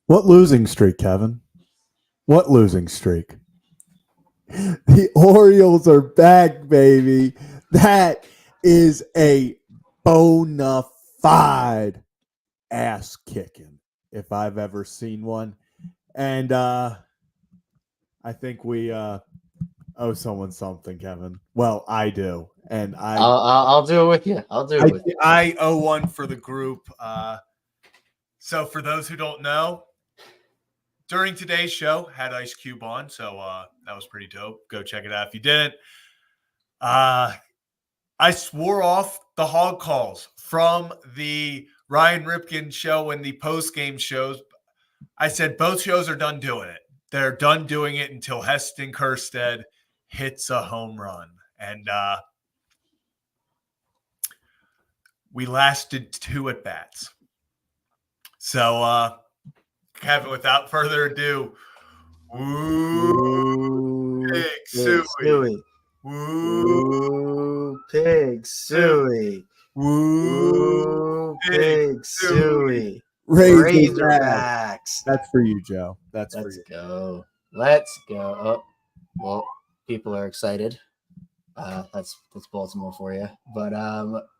What losing streak, Kevin? What losing streak? The Orioles are back, baby. That is a bona fide ass kicking if I've ever seen one. And I think we owe someone something, Kevin. Well, I do. And I'll do it with you. I'll do it with you. I owe one for the group. So for those who don't know, during today's show, had Ice Cube on, so that was pretty dope. Go check it out if you didn't. I swore off the hog calls from the Ryan Ripken show and the post-game shows. I said both shows are done doing it. They're done doing it until Heston Kjerstad hits a home run. And we lasted 2 at-bats. So, Kevin, without further ado, woo, Pig Suey. Woo, Pig Suey. Woo, Pig Suey. Razorbacks. That's for you, Joe. Let's go. Let's go. Oh, well, people are excited. That's Baltimore for you. But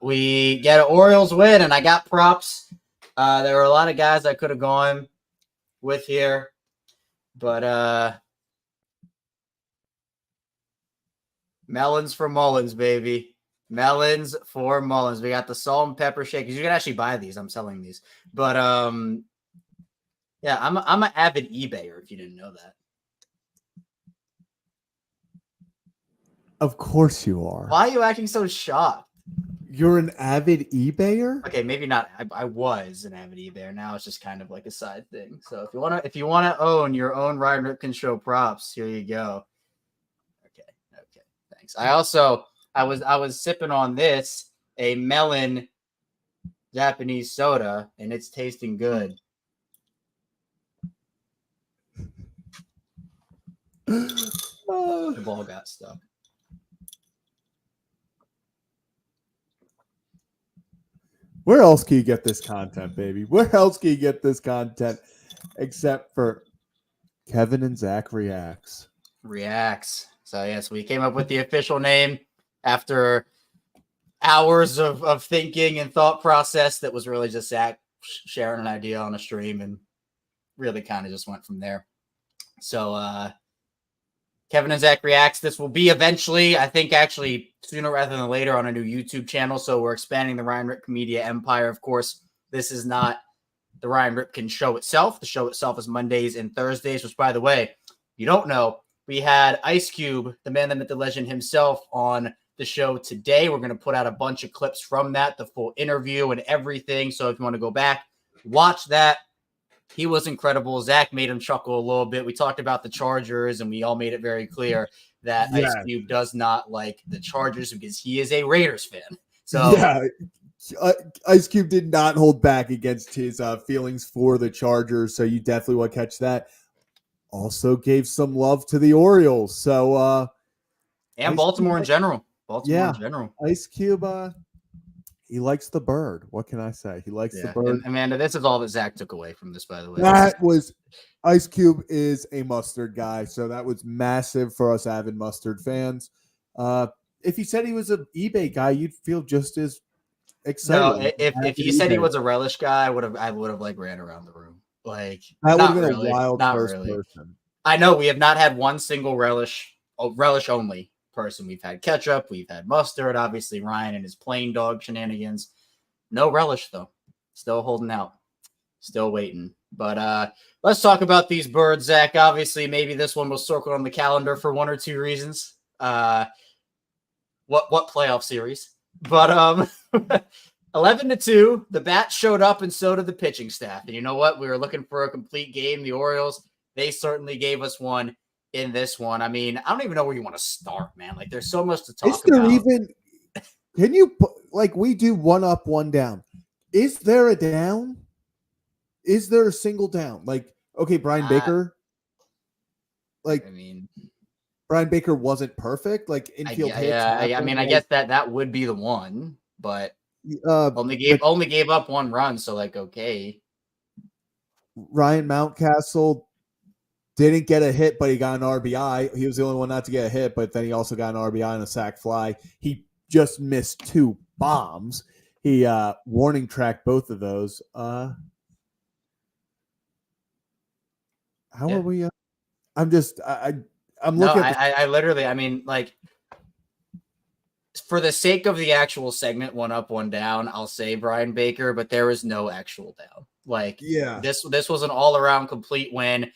we get an Orioles win, and I got props. There were a lot of guys I could have gone with here, but melons for Mullins, baby. Melons for Mullins. We got the salt and pepper shakers. You can actually buy these. I'm selling these. But yeah, I'm an avid eBayer, if you didn't know that. Of course you are. Why are you acting so shocked? You're an avid eBayer? Okay, maybe not. I was an avid eBayer. Now it's just kind of like a side thing. So if you wanna own your own Ryan Ripken show props, here you go. Okay, thanks. I was sipping on this, a melon Japanese soda, and it's tasting good. The ball got stuck. Where else can you get this content, baby? Where else can you get this content except for Kevin and Zach Reacts? So yes, we came up with the official name after hours of thinking and thought process. That was really just Zach sharing an idea on a stream and really kind of just went from there. So Kevin and Zach Reacts. This will be eventually, I think, actually sooner rather than later on a new YouTube channel. So we're expanding the Ryan Ripken Media empire. Of course, this is not the Ryan Ripken show itself. The show itself is Mondays and Thursdays, which, by the way, you don't know, we had Ice Cube, the man, the myth, the legend himself, on the show today. We're going to put out a bunch of clips from that, the full interview and everything. So if you want to go back, watch that. He was incredible. Zach made him chuckle a little bit. We talked about the Chargers, and we all made it very clear that Ice Cube does not like the Chargers because he is a Raiders fan. So yeah, Ice Cube did not hold back against his feelings for the Chargers, so you definitely want to catch that. Also gave some love to the Orioles. So and Baltimore in general. In general. Ice Cube, he likes the bird. What can I say? He likes the bird. And Amanda, this is all that Zach took away from this, by the way. That was Ice Cube is a mustard guy, so that was massive for us avid mustard fans. If he said he was an eBay guy, you'd feel just as excited. No, if you said he was a relish guy, I would have like ran around the room. Like that would have been really, a wild first person. I know we have not had one single relish only person. We've had ketchup, we've had mustard, obviously Ryan and his plain dog shenanigans. No relish though. Still holding out. Still waiting. But let's talk about these birds, Zach. Obviously, maybe this one was circled on the calendar for one or two reasons. What playoff series? But 11-2, the bats showed up and so did the pitching staff. And you know what? We were looking for a complete game. The Orioles, they certainly gave us one in this one. I mean, I don't even know where you want to start, man. Like, there's so much to talk about. Can you, like, we do one up, one down. Is there a down? Is there a single down? Like, okay, Brian Baker. Like, I mean, Brian Baker wasn't perfect. Like, infield hits. I mean, I guess that would be the one, but only gave up one run. So, like, okay. Ryan Mountcastle didn't get a hit, but he got an RBI. He was the only one not to get a hit, but then he also got an RBI and a sac fly. He just missed 2 bombs. He warning tracked both of those. How are we? I'm just I'm looking. I literally, I mean, like, for the sake of the actual segment, 1 up, 1 down, I'll say Brian Baker, but there is no actual down. Like, this was an all around complete win.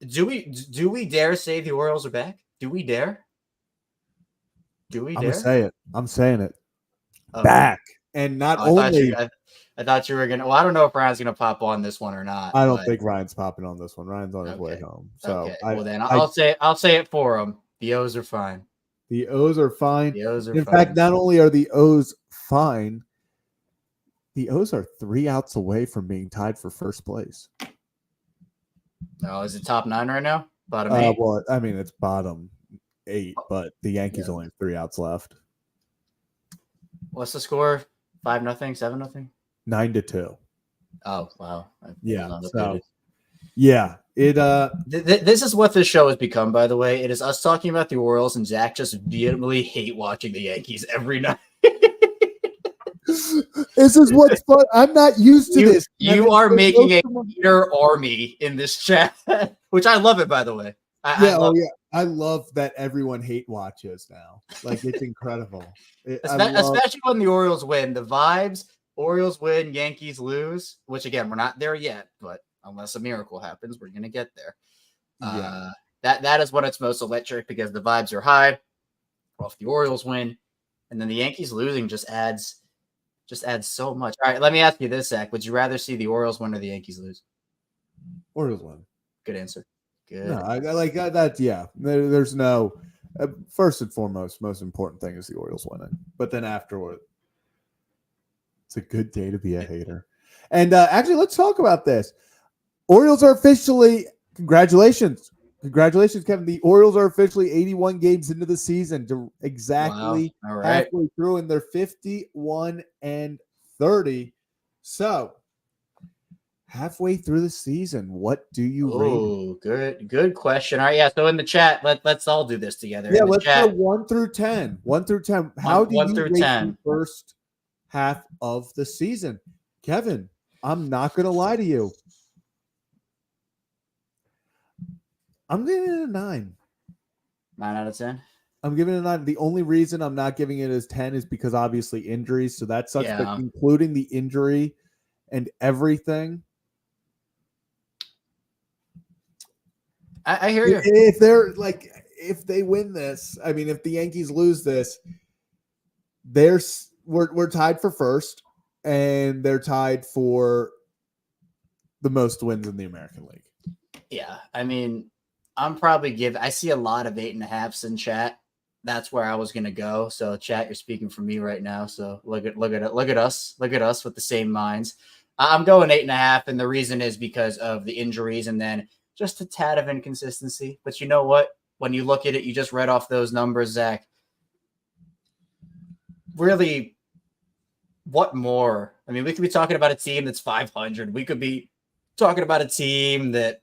Do we dare say the Orioles are back? Do we dare? Do we dare? I'm gonna say it. I'm saying it. Back. And not only I thought you were gonna. Well, I don't know if Ryan's gonna pop on this one or not. I don't think Ryan's popping on this one. Ryan's on his way home. So well, then I'll say it for him. The O's are fine. The O's are fine. The O's are In fine. fact, not only are the O's fine, the O's are 3 outs away from being tied for first place. No, is it top 9 right now? Bottom 8? Well, I mean, it's bottom 8, but the Yankees only have 3 outs left. What's the score? 5-0, 7-0? 9-2. Oh, wow. Yeah. So, yeah. This is what this show has become, by the way. It is us talking about the Orioles and Zach just vehemently hate watching the Yankees every night. This is what's fun. I'm not used to this. You are making a hater army in this chat, which I love it, by the way. I love that everyone hate watches now. Like, it's incredible. Especially when the Orioles win. The vibes, Orioles win, Yankees lose, which, again, we're not there yet, but unless a miracle happens, we're going to get there. That is when it's most electric because the vibes are high. Well, if the Orioles win, and then the Yankees losing just adds so much. All right, let me ask you this, Zach. Would you rather see the Orioles win or the Yankees lose? Orioles win. Good answer. Good. No, I like that. Yeah, there's no first and foremost, most important thing is the Orioles winning. But then afterward, it's a good day to be a hater. And actually, let's talk about this. Orioles are officially congratulations, Kevin. The Orioles are officially 81 games into the season, exactly halfway through, and they're 51-30. So. Halfway through the season, what do you rate? Oh, good question. All right, yeah. So in the chat, let's all do this together. Yeah, let's go 1 through 10. 1 through 10. How do you rate 10. the first half of the season? Kevin, I'm not going to lie to you. I'm giving it a 9. 9 out of 10. I'm giving it a 9. The only reason I'm not giving it as 10 is because obviously injuries. So that sucks. But including the injury and everything. I hear you. If they win this, I mean, if the Yankees lose this, we're tied for first, and they're tied for the most wins in the American League. Yeah, I mean, I see a lot of 8.5s in chat. That's where I was gonna go. So chat, you're speaking for me right now. So look at us with the same minds. I'm going 8.5, and the reason is because of the injuries and then just a tad of inconsistency. But you know what? When you look at it, you just read off those numbers, Zach. Really, what more? I mean, we could be talking about a team that's 500. We could be talking about a team that,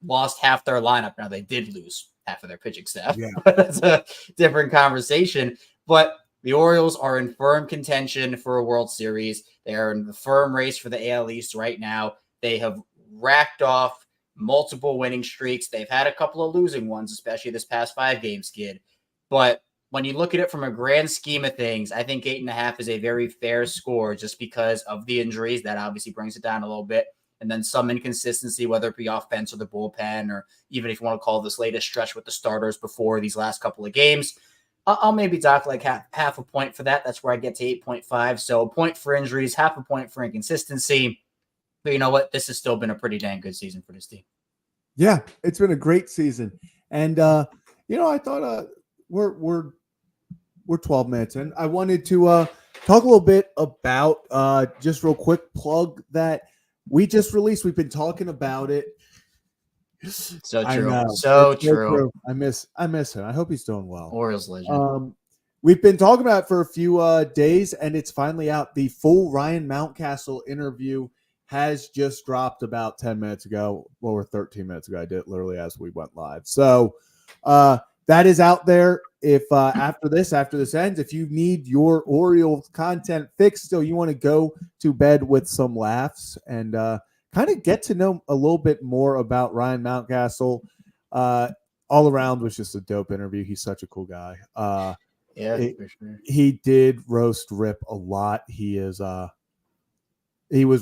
lost half their lineup. Now, they did lose half of their pitching staff. Yeah. That's a different conversation. But the Orioles are in firm contention for a World Series. They are in the firm race for the AL East right now. They have racked off multiple winning streaks. They've had a couple of losing ones, especially this past 5-game skid. But when you look at it from a grand scheme of things, I think 8.5 is a very fair score just because of the injuries. That obviously brings it down a little bit. And then some inconsistency, whether it be offense or the bullpen, or even if you want to call this latest stretch with the starters before these last couple of games. I'll maybe dock like half a point for that. That's where I get to 8.5. So a point for injuries, half a point for inconsistency. But you know what? This has still been a pretty dang good season for this team. Yeah, it's been a great season. And, I thought we're 12 minutes in. I wanted to talk a little bit about just real quick plug that we just released. We've been talking about it. So true. So true. I miss him. I hope he's doing well. Orioles legend. We've been talking about it for a few days, and it's finally out. The full Ryan Mountcastle interview has just dropped about 10 minutes ago, or 13 minutes ago. I did it literally as we went live. So that is out there. If after this ends, if you need your Orioles content fixed, still you want to go to bed with some laughs and kind of get to know a little bit more about Ryan Mountcastle. All around was just a dope interview. He's such a cool guy. For sure. He did roast Rip a lot. He was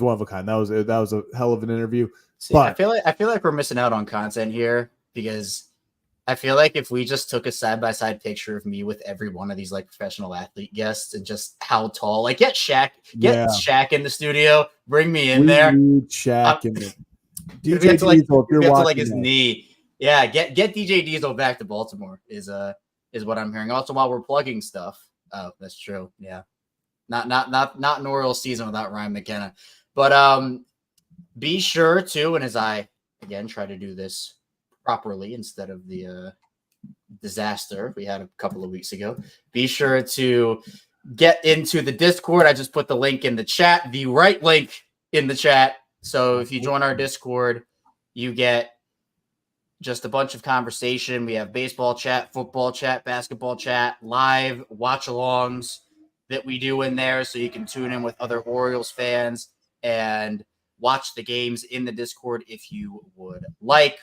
one of a kind. That was a hell of an interview. See, but I feel like we're missing out on content here because I feel like if we just took a side-by-side picture of me with every one of these like professional athlete guests and just how tall, like get Shaq in the studio, bring me in there. Shaq in the DJ Diesel, if you're watching, like his knee. Yeah, get DJ Diesel back to Baltimore is what I'm hearing. Also, while we're plugging stuff, oh, that's true. Yeah, not an Orioles season without Ryan McKenna, but be sure to, and as I again try to do this properly instead of the disaster we had a couple of weeks ago, be sure to get into the Discord. I just put the link in the chat, the right link in the chat. So if you join our Discord, you get just a bunch of conversation. We have baseball chat, football chat, basketball chat, live watch-alongs that we do in there, so you can tune in with other Orioles fans and watch the games in the Discord if you would like.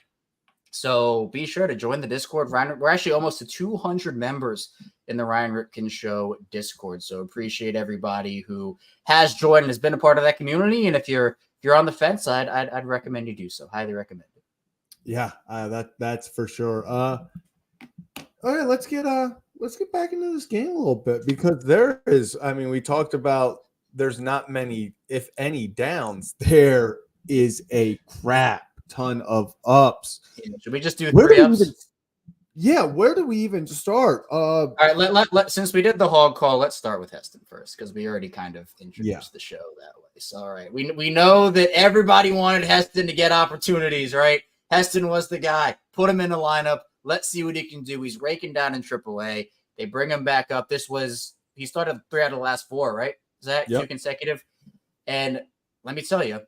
So be sure to join the Discord. We're actually almost to 200 members in the Ryan Ripken Show Discord. So appreciate everybody who has joined and has been a part of that community. And if you're on the fence, I'd recommend you do so. Highly recommend it. Yeah, that's for sure. All right, let's get back into this game a little bit, because there is, I mean, we talked about there's not many, if any, downs. There is a crap ton of ups. Should we just do 3 ups? Where do we even start? All right, let since we did the hog call, let's start with Heston first, because we already kind of introduced the show that way. So, all right, we know that everybody wanted Heston to get opportunities, right? Heston was the guy. Put him in the lineup. Let's see what he can do. He's raking down in AAA. They bring him back up. He started 3 out of the last 4, right? Is that 2 consecutive? And let me tell you,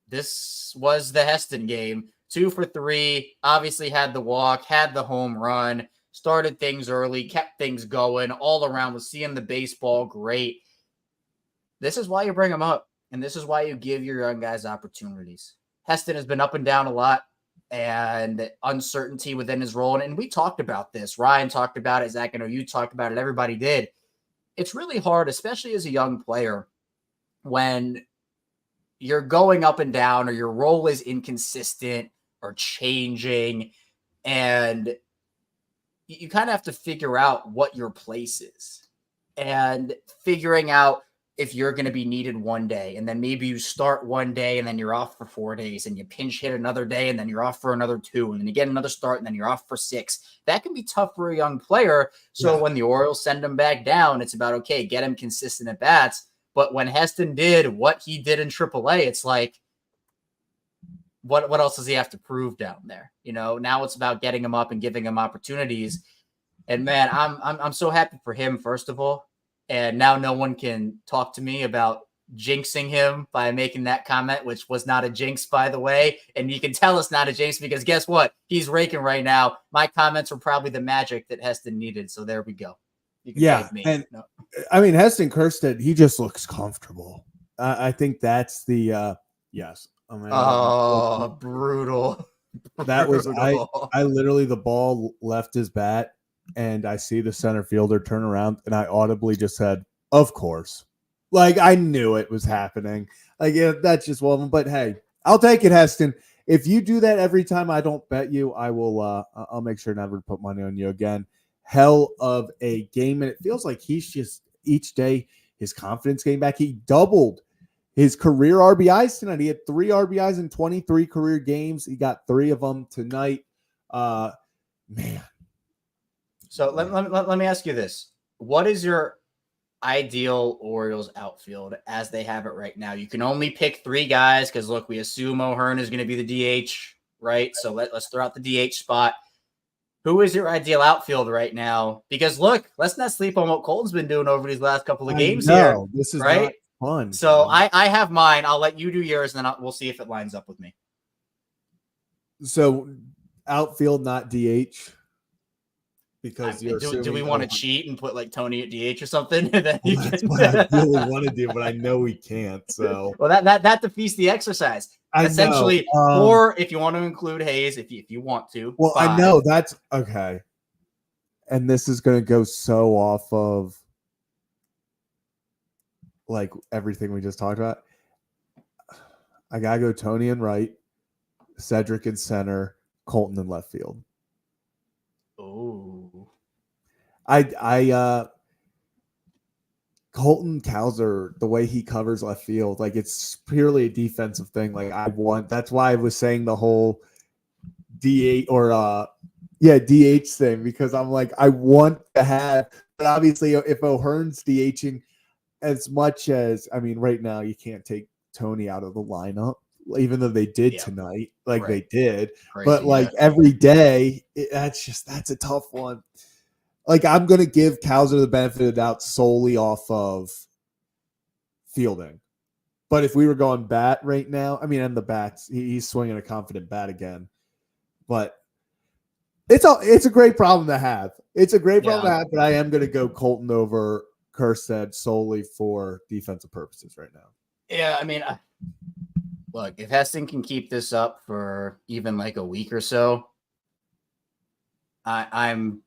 this was the Heston game. 2 for 3, obviously had the walk, had the home run, started things early, kept things going all around, was seeing the baseball great. This is why you bring him up, and this is why you give your young guys opportunities. Heston has been up and down a lot, and uncertainty within his role. And we talked about this. Ryan talked about it. Zach, I know you talked about it. Everybody did. It's really hard, especially as a young player, when you're going up and down or your role is inconsistent or changing, and you kind of have to figure out what your place is, and figuring out if you're going to be needed one day, and then maybe you start one day and then you're off for 4 days, and you pinch hit another day and then you're off for another 2, and then you get another start and then you're off for 6. That can be tough for a young player. So when the Orioles send him back down, it's about, okay, get him consistent at bats. But when Heston did what he did in AAA, it's like, what else does he have to prove down there? You know, now it's about getting him up and giving him opportunities. And man, I'm so happy for him, first of all. And now no one can talk to me about jinxing him by making that comment, which was not a jinx, by the way. And you can tell it's not a jinx because guess what? He's raking right now. My comments were probably the magic that Heston needed. So there we go. And I mean, Heston Kjerstad, he just looks comfortable. I think that's the yes. I mean, brutal. That was I literally, the ball left his bat, and I see the center fielder turn around, and I audibly just said, "Of course." Like, I knew it was happening. Like, yeah, that's just one of them. But hey, I'll take it, Heston. If you do that every time I don't bet you, I will. I'll make sure never to put money on you again. Hell of a game, and it feels like he's just each day his confidence getting back. He doubled his career RBIs tonight. He had 3 RBIs in 23 career games. He got 3 of them tonight. Man. So let me ask you this: what is your ideal Orioles outfield as they have it right now? You can only pick 3 guys because look, we assume O'Hearn is going to be the DH, right? So let's throw out the DH spot. Who is your ideal outfield right now? Because look, let's not sleep on what Colton's been doing over these last couple of games here. This is right. fun. So Kevin. I have mine. I'll let you do yours, and then we'll see if it lines up with me. So outfield, not DH, because you're do assuming we want to cheat and put like Tony at DH or something? That's what I really want to do, but I know we can't. So well, that defeats the exercise. Essentially, or if you want to include Hayes, if you want to. Well, I know that's okay. And this is going to go so off of like everything we just talked about. I got to go Tony in right, Cedric in center, Colton in left field. Oh. Colton Cowser, the way he covers left field, like it's purely a defensive thing. Like that's why I was saying the whole DH or DH thing, because I'm like, I want to have, but obviously if O'Hearn's DHing, as much as, I mean, right now you can't take Tony out of the lineup, even though they did tonight, like they did, but like every day, that's a tough one. Like I'm going to give Cowser the benefit of the doubt solely off of fielding. But if we were going bat right now, I mean, and the bats, he's swinging a confident bat again. But it's a great problem to have. It's a great problem to have, but I am going to go Colton over Kjerstad solely for defensive purposes right now. Yeah, I mean, look, if Heston can keep this up for even like a week or so, I'm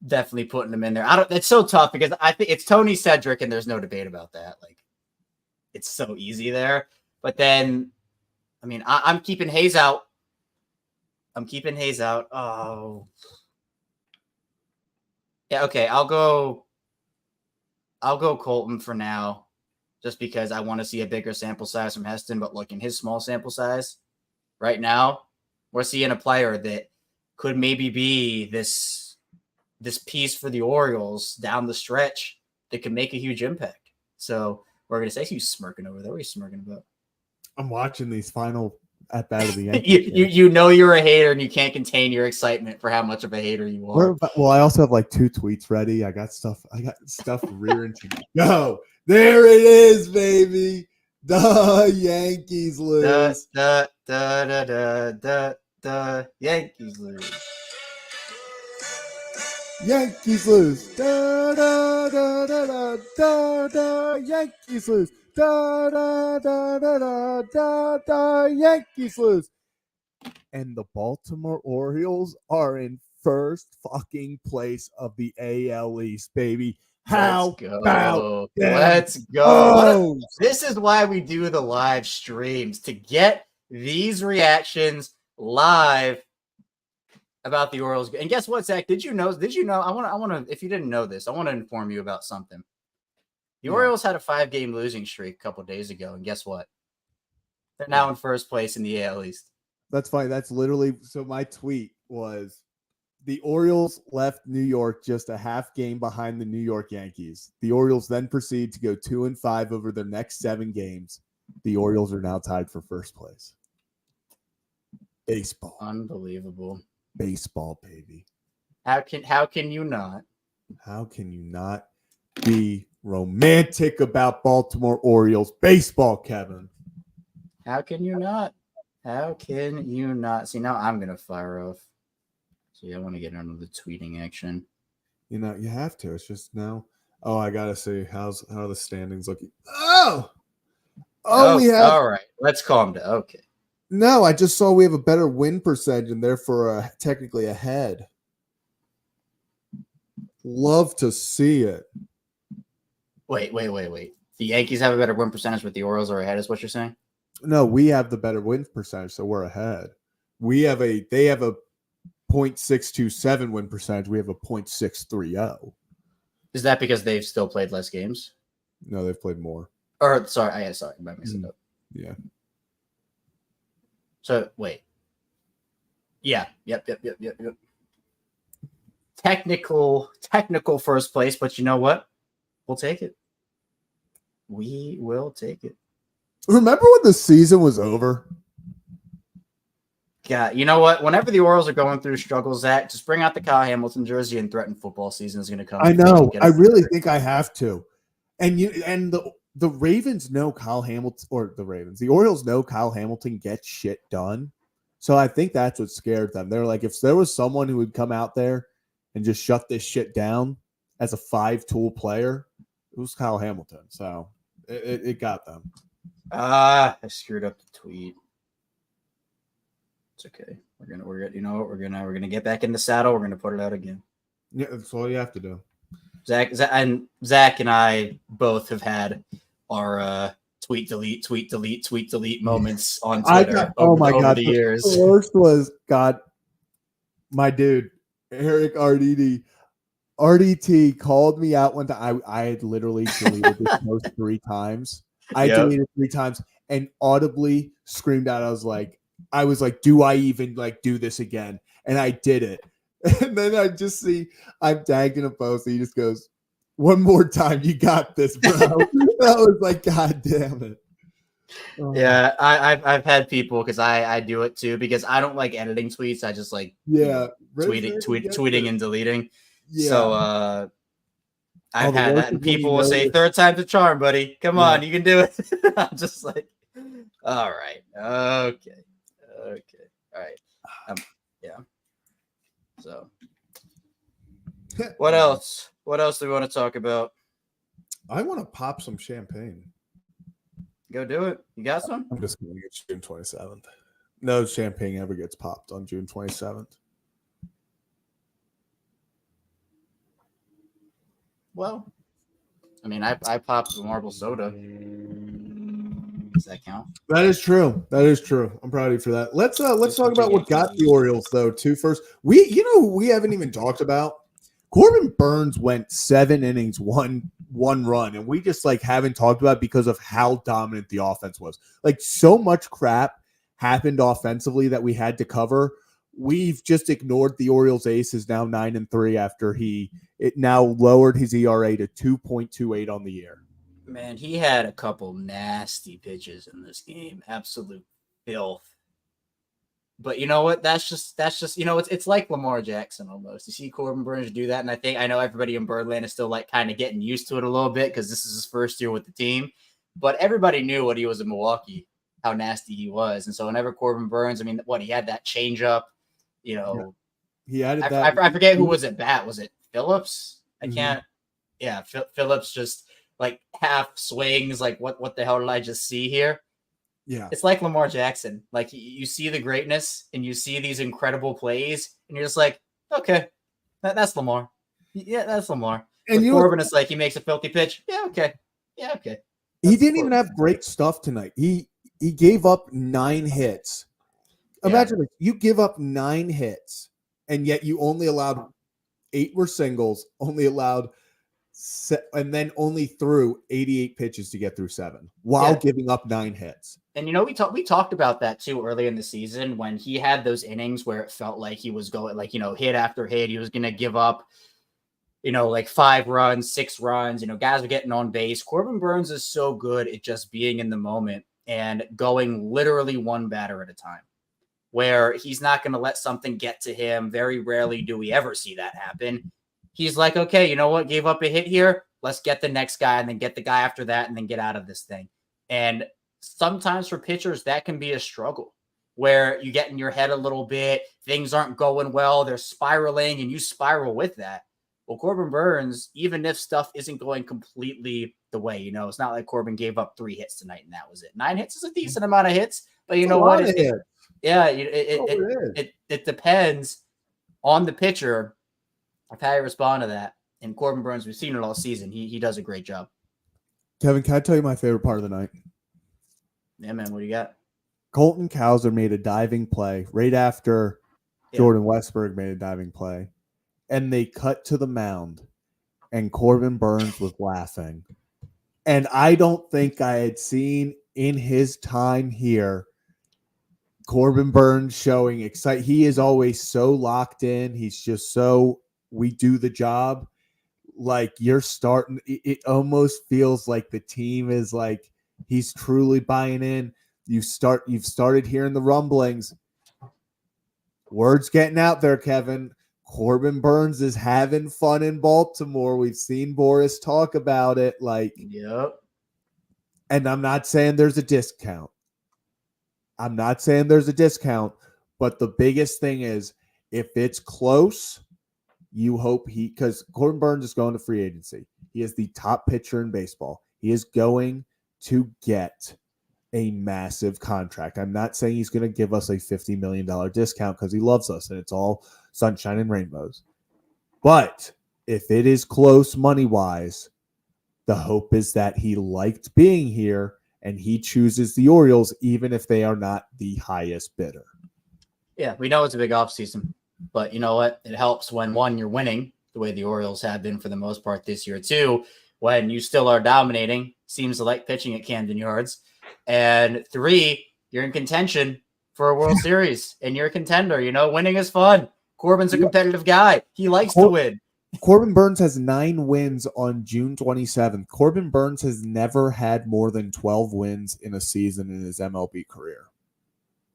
definitely putting him in there. It's so tough because I think it's Tony, Cedric, and there's no debate about that. Like, it's so easy there. But then, I mean, I'm keeping Hayes out. Oh, yeah. Okay, I'll go Colton for now, just because I want to see a bigger sample size from Heston. But look, in his small sample size right now, we're seeing a player that could maybe be this piece for the Orioles down the stretch that can make a huge impact. So we're going to say he's smirking over there. What are you smirking about? I'm watching these final at bat of the Yankees. you know you're a hater and you can't contain your excitement for how much of a hater you are. Well, I also have like 2 tweets ready. I got stuff rearing to go. There it is, baby. The Yankees lose. The Yankees lose. Yankees lose. Da, da, da, da, da, da, da, Yankees lose. Da, da, da, da, da, da, da, Yankees lose. And the Baltimore Orioles are in first fucking place of the AL East, baby. How about that? Let's go. This is why we do the live streams, to get these reactions live about the Orioles. And guess what, Zach? Did you know? I want to, if you didn't know this, I want to inform you about something. The Orioles had a 5-game losing streak a couple of days ago. And guess what? They're now in first place in the AL East. That's fine. That's literally, so my tweet was, the Orioles left New York just a half game behind the New York Yankees. The Orioles then proceed to go 2-5 over their next 7 games. The Orioles are now tied for first place. Baseball. Unbelievable. Baseball, baby. How can you not? How can you not be romantic about Baltimore Orioles baseball, Kevin? How can you not? How can you not? See, now I'm gonna fire off. See, I want to get into the tweeting action. You know, you have to. It's just now. Oh, I gotta see how are the standings looking. Oh, we have. All right, let's calm down. Okay. No, I just saw we have a better win percentage and therefore technically ahead. Love to see it. Wait. The Yankees have a better win percentage, but the Orioles are ahead, is what you're saying? No, we have the better win percentage, so we're ahead. They have a 0.627 win percentage. We have a 0.630. Is that because they've still played less games? No, they've played more. Or sorry, I might mess it up. Yeah. So wait. Yeah. Yep. Technical first place, but you know what? We'll take it. We will take it. Remember when the season was over? Yeah, you know what? Whenever the Orioles are going through struggles, Zach, just bring out the Kyle Hamilton jersey and threaten football season is going to come. I know. I really think I have to. And the the Ravens know Kyle Hamilton, or the Ravens, the Orioles know Kyle Hamilton gets shit done. So I think that's what scared them. They're like, if there was someone who would come out there and just shut this shit down as a 5-tool player, it was Kyle Hamilton. So it got them. I screwed up the tweet. It's okay. We're gonna get back in the saddle. We're gonna put it out again. Yeah, that's all you have to do. Zach and I both have had our tweet delete moments on Twitter over the years. The worst was, God, my dude, Eric RDT called me out one time. I had literally deleted this post 3 times. I deleted 3 times and audibly screamed out. I was like, do I even like do this again? And I did it. And then I just see I'm tagged in a post. And he just goes, one more time, you got this, bro. I was like, God damn it. Oh. Yeah, I've had people, because I do it too, because I don't like editing tweets. I just like tweeting and deleting. Yeah. So I've had that, and people will say, third time's a charm, buddy. Come on, you can do it. I'm just like, all right, okay, all right, yeah. So, what else? What else do we want to talk about? I want to pop some champagne. Go do it. You got some? I'm just kidding. It's June 27th. No champagne ever gets popped on June 27th. Well, I mean, I popped the marble soda. Does that count? That is true. That is true. I'm proud of you for that. Let's talk about what got the Orioles though too first. We haven't even talked about. Corbin Burnes went 7 innings, one run, and we just like haven't talked about it because of how dominant the offense was. Like, so much crap happened offensively that we had to cover. We've just ignored the Orioles ace is now 9-3 after it now lowered his ERA to 2.28 on the year. Man, he had a couple nasty pitches in this game. Absolute filth. But you know what? That's just it's like Lamar Jackson almost. You see Corbin Burnes do that, and I know everybody in Birdland is still like kind of getting used to it a little bit because this is his first year with the team. But everybody knew when he was in Milwaukee how nasty he was, and so whenever Corbin Burnes, he had that changeup. He added that. I forget who was at bat. Was it Phillips? I can't. Yeah, Phillips just like half swings. Like what the hell did I just see here? Yeah, it's like Lamar Jackson. Like you see the greatness and you see these incredible plays, and you're just like, okay, that's Lamar. Yeah, that's Lamar. And Corbin is like, he makes a filthy pitch. Yeah, okay. He didn't even have great stuff tonight. He gave up 9 hits. Imagine you give up 9 hits, and yet you only allowed 8 were singles, only allowed. And then only threw 88 pitches to get through 7 while giving up 9 hits. And we talked about that too early in the season when he had those innings where it felt like he was going hit after hit. He was going to give up, like 5 runs, 6 runs. Guys are getting on base. Corbin Burnes is so good at just being in the moment and going literally one batter at a time, where he's not going to let something get to him. Very rarely do we ever see that happen. He's like, okay, you know what? Gave up a hit here. Let's get the next guy and then get the guy after that and then get out of this thing. And sometimes for pitchers, that can be a struggle where you get in your head a little bit. Things aren't going well. They're spiraling and you spiral with that. Well, Corbin Burnes, even if stuff isn't going completely the way, it's not like Corbin gave up 3 hits tonight and that was it. 9 hits is a decent amount of hits, but you know what? It depends on the pitcher of how you respond to that. And Corbin Burnes, we've seen it all season. He does a great job. Kevin, can I tell you my favorite part of the night? Yeah, man. What do you got? Colton Cowser made a diving play right after Jordan Westberg made a diving play. And they cut to the mound. And Corbin Burnes was laughing. And I don't think I had seen in his time here Corbin Burnes showing excitement. He is always so locked in. He's just so... we do the job. Like, you're starting, it almost feels like the team is like, he's truly buying in. You've started hearing the rumblings. Word's getting out there, Kevin. Corbin Burnes is having fun in Baltimore. We've seen Boris talk about it. Like, yep. And I'm not saying there's a discount. But the biggest thing is if it's close, you hope because Corbin Burnes is going to free agency. He is the top pitcher in baseball. He is going to get a massive contract. I'm not saying he's going to give us a $50 million discount because he loves us and it's all sunshine and rainbows. But if it is close money-wise, the hope is that he liked being here and he chooses the Orioles even if they are not the highest bidder. Yeah, we know it's a big offseason, but you know what? It helps when, one, you're winning the way the Orioles have been for the most part this year. Two, when you still are dominating, seems to like pitching at Camden Yards. And three, you're in contention for a World Series and you're a contender. You know, winning is fun. Corbin's a competitive guy. He likes to win. Corbin Burnes has 9 wins on June 27th. Corbin Burnes has never had more than 12 wins in a season in his MLB career.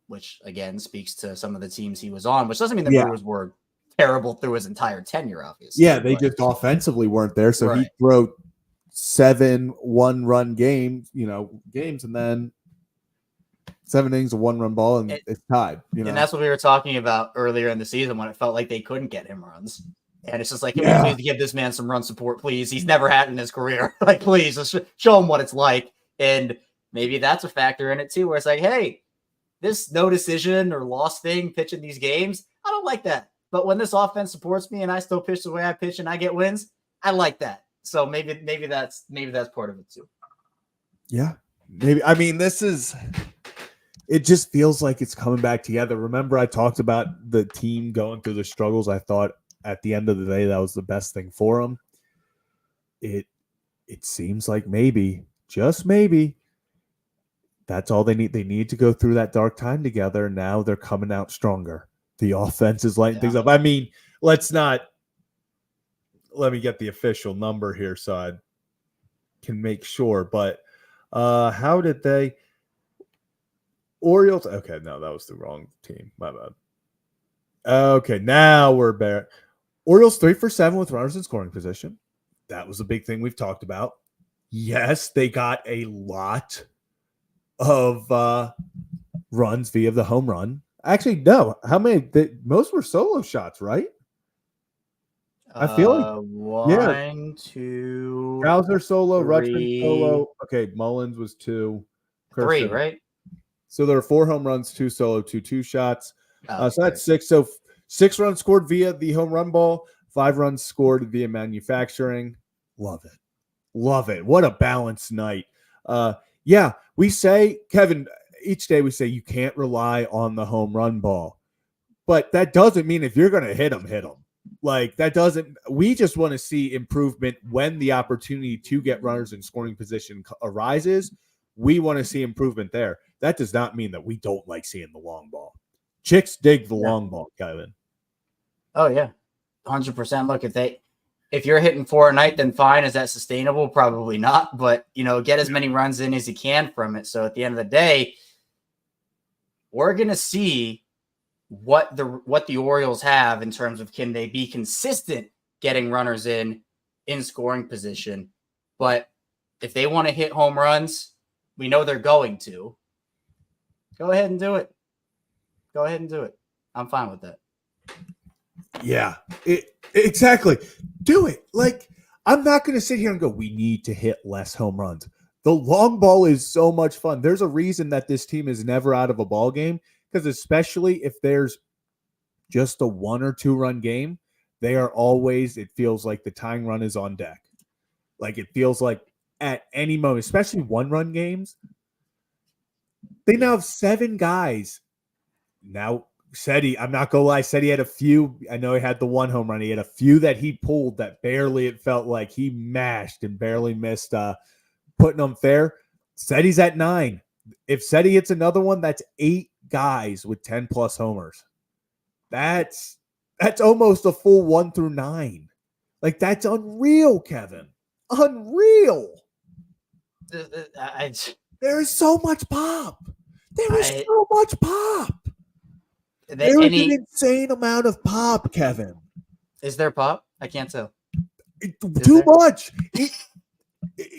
Which, again, speaks to some of the teams he was on, which doesn't mean the Brewers were terrible through his entire tenure, obviously. Yeah, they just offensively weren't there. So he wrote 7 one-run games, and then 7 innings of 1-run ball, and it's tied. And that's what we were talking about earlier in the season when it felt like they couldn't get him runs. And it's just like, can we please give this man some run support, please? He's never had in his career. Like, please, let's show him what it's like. And maybe that's a factor in it, too, where it's like, hey, this no decision or loss thing, pitching these games, I don't like that. But when this offense supports me and I still pitch the way I pitch and I get wins, I like that. So maybe that's part of it, too. Yeah, maybe. I mean, it just feels like it's coming back together. Remember, I talked about the team going through the struggles. I thought at the end of the day, that was the best thing for them. It seems like maybe, just maybe, that's all they need. They need to go through that dark time together. Now they're coming out stronger. The offense is lighting things up. I mean, let me get the official number here so I can make sure. But how did they? Orioles. Okay, no, that was the wrong team. My bad. Okay, now we're back. Orioles 3 for 7 with runners in scoring position. That was a big thing we've talked about. Yes, they got a lot of runs via the home run. Actually, no. How many? Most were solo shots, right? I feel like 1, 2, Krauser solo, 3. Rutschman solo. Okay, Mullins was 2. 3, right? So there are 4 home runs, 2 solo, 2 shots. So that's 6. So 6 runs scored via the home run ball, 5 runs scored via manufacturing. Love it. What a balanced night. Yeah, we say, Kevin, each day we say you can't rely on the home run ball. But that doesn't mean if you're going to hit them, hit them. Like, that doesn't – we just want to see improvement when the opportunity to get runners in scoring position arises. We want to see improvement there. That does not mean that we don't like seeing the long ball. Chicks dig the long ball, Kevin. Oh, yeah. 100%. Look, if you're hitting 4 a night, then fine. Is that sustainable? Probably not. But, get as many runs in as you can from it. So at the end of the day, we're going to see what the Orioles have in terms of can they be consistent getting runners in scoring position. But if they want to hit home runs, we know they're going to. Go ahead and do it. I'm fine with that. Yeah, exactly. Do it. Like, I'm not going to sit here and go, we need to hit less home runs. The long ball is so much fun. There's a reason that this team is never out of a ball game, because especially if there's just a 1 or 2 run game, they are always, it feels like the tying run is on deck. Like, it feels like at any moment, especially 1 run games, they now have 7 guys. Now, I'm not going to lie, said he had a few. I know he had the 1 home run. He had a few that he pulled that barely, it felt like he mashed and barely missed putting them fair. Said he's at 9. If Seti hits another one, that's 8 guys with 10 plus homers. That's almost a full 1 through 9. Like, that's unreal, Kevin. Unreal. There is so much pop. There is so much pop. There is an insane amount of pop, Kevin. Is there pop? I can't tell. Too much.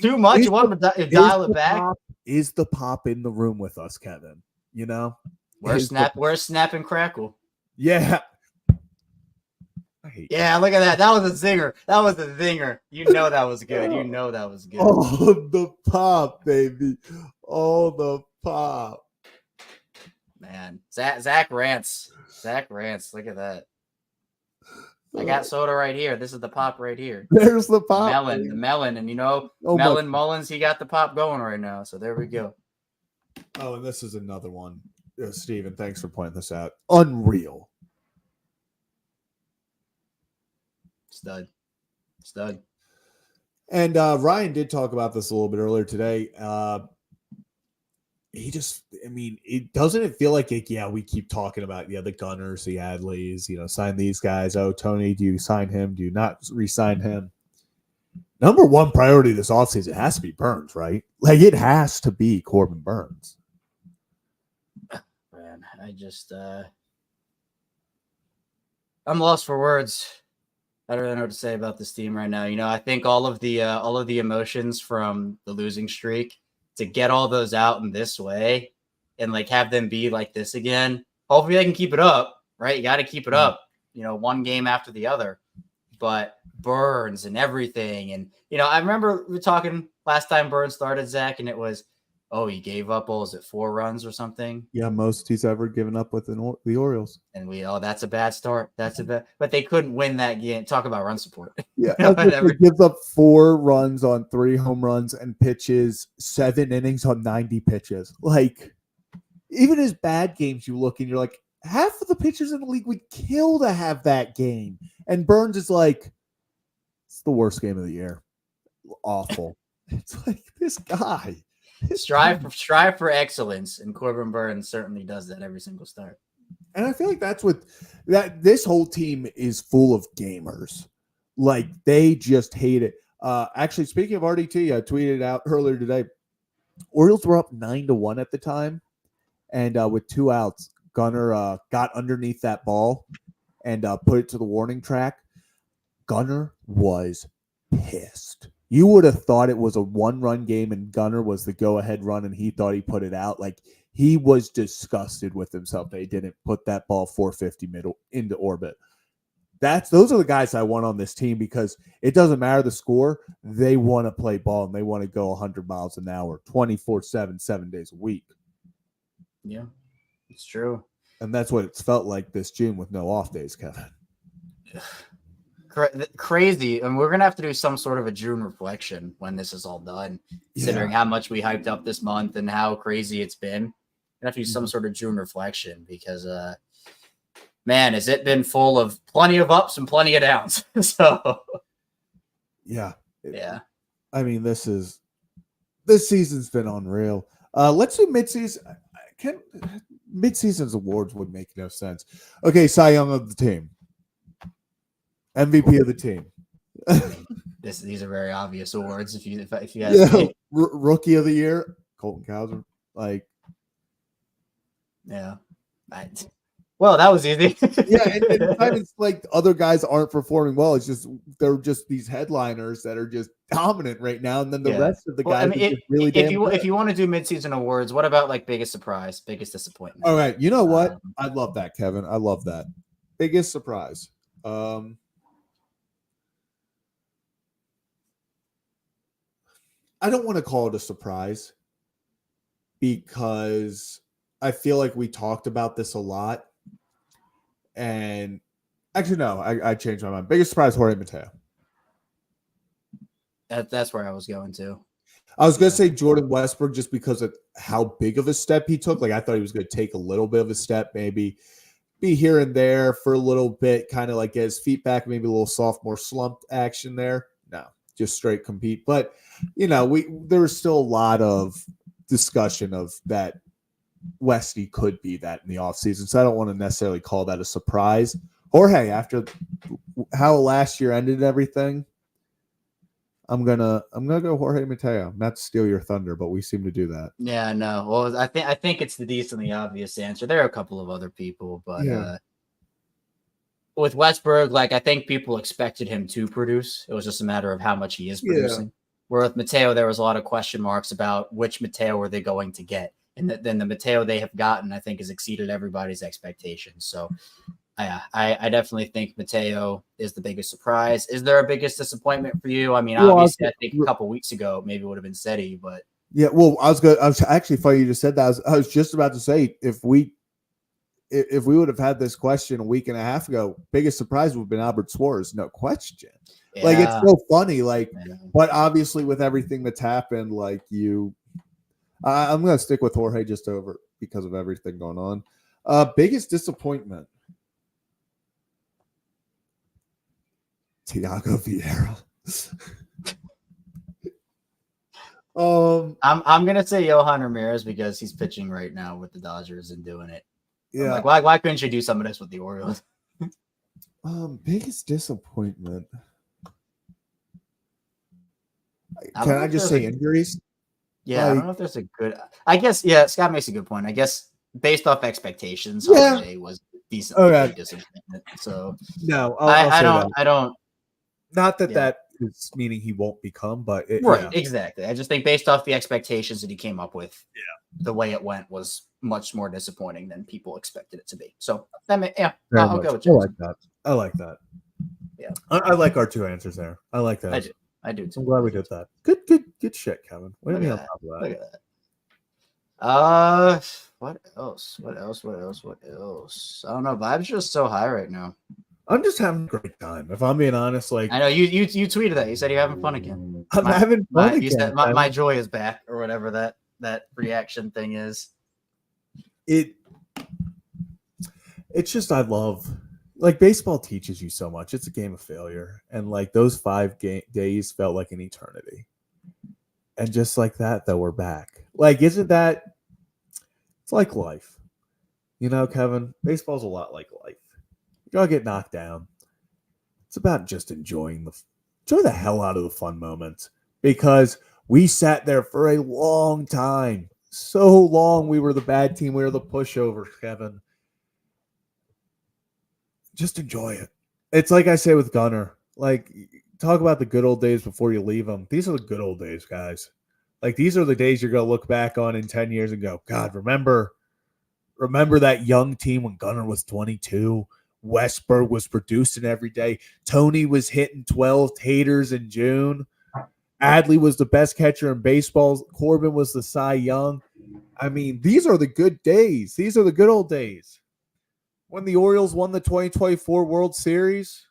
Too much. Is You want him to is dial the it back? Is the pop in the room with us, Kevin? You know, Where's Snap and Crackle? Yeah. I hate Yeah, look at that. That was a zinger. That was a zinger. You know that was good. You know that was good. Oh, the pop, baby. Oh, the pop. Man, Zach rants. Zach rants. Look at that. I got soda right here. This is the pop right here. There's the pop. The melon. And Oh, Melon Mullins, he got the pop going right now. So there we go. Oh, and this is another one. Steven, thanks for pointing this out. Unreal. Stud. And Ryan did talk about this a little bit earlier today. It doesn't feel like we keep talking about the Gunners, the Adleys, sign these guys. Oh, Tony, do you sign him? Do you not re-sign him? Number one priority this offseason has to be Burnes, right? Like, it has to be Corbin Burnes. Man, I just I'm lost for words. I don't really know what to say about this team right now. I think all of the emotions from the losing streak, to get all those out in this way and like have them be like this again. Hopefully they can keep it up, right? You got to keep it up, one game after the other. But Burnes and everything. And, I remember we were talking last time Burnes started, Zach, and it was, he gave up, 4 runs or something? Yeah, most he's ever given up with the Orioles. And that's a bad start. But they couldn't win that game. Talk about run support. Yeah, he gives up 4 runs on 3 home runs and pitches 7 innings on 90 pitches. Like, even his bad games, you look and you're like, half of the pitchers in the league would kill to have that game. And Burnes is like, it's the worst game of the year. Awful. It's like, this guy. Strive for excellence, and Corbin Burnes certainly does that every single start. And I feel like that's what this whole team is full of gamers. Like, they just hate it. Actually, speaking of RDT, I tweeted out earlier today, Orioles were up 9-1 at the time, and with 2 outs, Gunnar got underneath that ball and put it to the warning track. Gunnar was pissed. You would have thought it was a 1-run game and Gunnar was the go-ahead run and he thought he put it out. Like, he was disgusted with himself that he didn't put that ball 450 middle into orbit. Those are the guys I want on this team, because it doesn't matter the score. They want to play ball and they want to go 100 miles an hour, 24/7, 7 days a week. Yeah, it's true. And that's what it's felt like this June with no off days, Kevin. Crazy. And we're going to have to do some sort of a June reflection when this is all done, considering how much we hyped up this month and how crazy it's been. We're going to have to do some sort of June reflection, because, man, has it been full of plenty of ups and plenty of downs. So, yeah. I mean, this season's been unreal. Let's do midseason. Midseason's awards would make no sense. Okay, Cy Young of the team. MVP of the team. These are very obvious awards. If you ask me. Rookie of the year, Colton Cowser. Like, yeah. Well, that was easy. Yeah, and it's like other guys aren't performing well. It's just they're just these headliners that are just dominant right now, and then the rest of the guys are just really damn good. If you want to do midseason awards, what about like biggest surprise, biggest disappointment? All right, you know what? I love that, Kevin. I love that. Biggest surprise. I don't want to call it a surprise, because I feel like we talked about this a lot. And actually, no, I changed my mind. Biggest surprise, Jorge Mateo. That's where I was going to. I was going to say Jordan Westbrook, just because of how big of a step he took. Like, I thought he was going to take a little bit of a step, maybe be here and there for a little bit, kind of like get his feet back, maybe a little sophomore slumped action there. No, just straight compete. But, there was still a lot of discussion of that Westy could be that in the offseason. So I don't want to necessarily call that a surprise. Jorge, after how last year ended and everything, I'm gonna go Jorge Mateo. Not to steal your thunder, but we seem to do that. Yeah, no. Well, I think it's the decently obvious answer. There are a couple of other people, but with Westbrook, like, I think people expected him to produce. It was just a matter of how much he is producing. Where with Mateo, there was a lot of question marks about which Mateo were they going to get. And then the Mateo they have gotten, I think, has exceeded everybody's expectations. So I definitely think Mateo is the biggest surprise. Is there a biggest disappointment for you? I mean, obviously, I think a couple weeks ago maybe would have been Seti, but yeah. Well, I was actually funny you just said that. I was just about to say if we would have had this question a week and a half ago, biggest surprise would have been Albert Suarez, no question. Yeah. Like it's so funny, but obviously with everything that's happened, I'm gonna stick with Jorge just over because of everything going on. Biggest disappointment. Thiago Vieira. I'm gonna say Johan Ramirez because he's pitching right now with the Dodgers and doing it. Yeah. Why couldn't you do some of this with the Orioles? Biggest disappointment. Can I just say injuries? Yeah, I don't know if there's a good. I guess Scott makes a good point. I guess based off expectations, Jose was decent. Okay. Disappointment. So no, I don't. Not that is meaning he won't become, but exactly. I just think based off the expectations that he came up with, the way it went was much more disappointing than people expected it to be. So I'll go with you. I like that. Yeah, I like our two answers there. I like that. I do too. I'm glad we did that. Good shit, Kevin. What do you mean on top of that? Look at that. What else? I don't know. Vibes just so high right now. I'm just having a great time. If I'm being honest, I know you tweeted that. You said you're having fun again. I'm having fun again. You said my joy is back, or whatever that reaction thing is. It's just I love baseball teaches you so much. It's a game of failure, and those 5 days felt like an eternity. And just like that, though, we're back. Isn't that? It's like life, Kevin. Baseball's a lot like life. You gotta get knocked down. It's about just enjoy the hell out of the fun moments, because we sat there for a long time. So long we were the bad team. We were the pushover, Kevin. Just enjoy it. It's like I say with Gunnar. Talk about the good old days before you leave them. These are the good old days, guys. These are the days you're going to look back on in 10 years and go, God, remember that young team when Gunnar was 22? Westberg was producing every day. Tony was hitting 12 taters in June. Adley was the best catcher in baseball. Corbin was the Cy Young. I mean, these are the good days. These are the good old days. When the Orioles won the 2024 World Series,